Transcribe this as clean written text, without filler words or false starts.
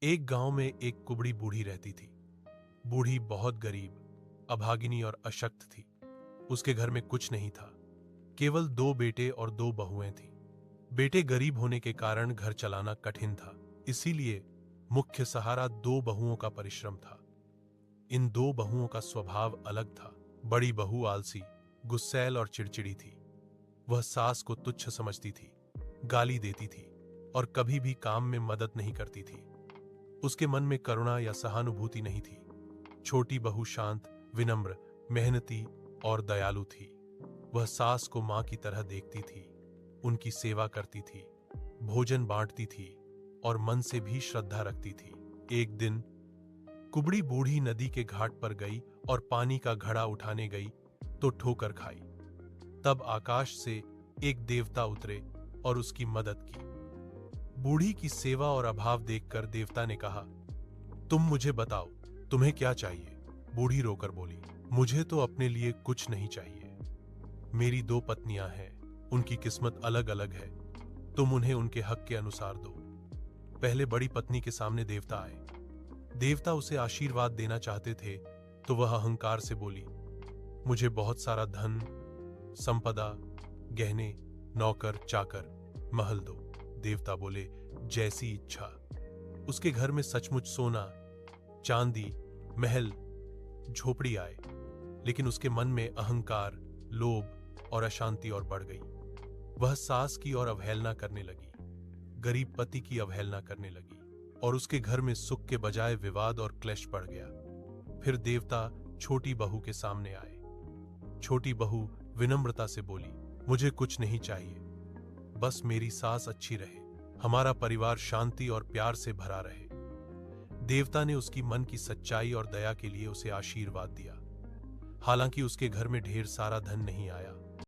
एक गांव में एक कुबड़ी बूढ़ी रहती थी। बूढ़ी बहुत गरीब, अभागिनी और अशक्त थी। उसके घर में कुछ नहीं था, केवल दो बेटे और दो बहुएं थीं। बेटे गरीब होने के कारण घर चलाना कठिन था, इसीलिए मुख्य सहारा दो बहुओं का परिश्रम था। इन दो बहुओं का स्वभाव अलग था। बड़ी बहू आलसी, गुस्सैल और चिड़चिड़ी थी। वह सास को तुच्छ समझती थी, गाली देती थी और कभी भी काम में मदद नहीं करती थी। उसके मन में करुणा या सहानुभूति नहीं थी। छोटी बहू शांत, विनम्र, मेहनती और दयालु थी। वह सास को मां की तरह देखती थी, उनकी सेवा करती थी, भोजन बांटती थी और मन से भी श्रद्धा रखती थी। एक दिन कुबड़ी बूढ़ी नदी के घाट पर गई और पानी का घड़ा उठाने गई तो ठोकर खाई। तब आकाश से एक देवता उतरे और उसकी मदद की। बूढ़ी की सेवा और अभाव देखकर देवता ने कहा, तुम मुझे बताओ, तुम्हें क्या चाहिए? बूढ़ी रोकर बोली, मुझे तो अपने लिए कुछ नहीं चाहिए। मेरी दो पत्नियां हैं, उनकी किस्मत अलग अलग है। तुम उन्हें उनके हक के अनुसार दो। पहले बड़ी पत्नी के सामने देवता आए। देवता उसे आशीर्वाद देना चाहते थे तो वह अहंकार से बोली, मुझे बहुत सारा धन, संपदा, गहने, नौकर चाकर, महल दो। देवता बोले, जैसी इच्छा। उसके घर में सचमुच सोना, चांदी, महल, झोपड़ी आए, लेकिन उसके मन में अहंकार, लोभ और अशांति और बढ़ गई। वह सास की ओर अवहेलना करने लगी, गरीब पति की अवहेलना करने लगी और उसके घर में सुख के बजाय विवाद और क्लेश बढ़ गया। फिर देवता छोटी बहू के सामने आए। छोटी बहू विनम्रता से बोली, मुझे कुछ नहीं चाहिए, बस मेरी सास अच्छी रहे, हमारा परिवार शांति और प्यार से भरा रहे। देवता ने उसकी मन की सच्चाई और दया के लिए उसे आशीर्वाद दिया। हालांकि उसके घर में ढेर सारा धन नहीं आया,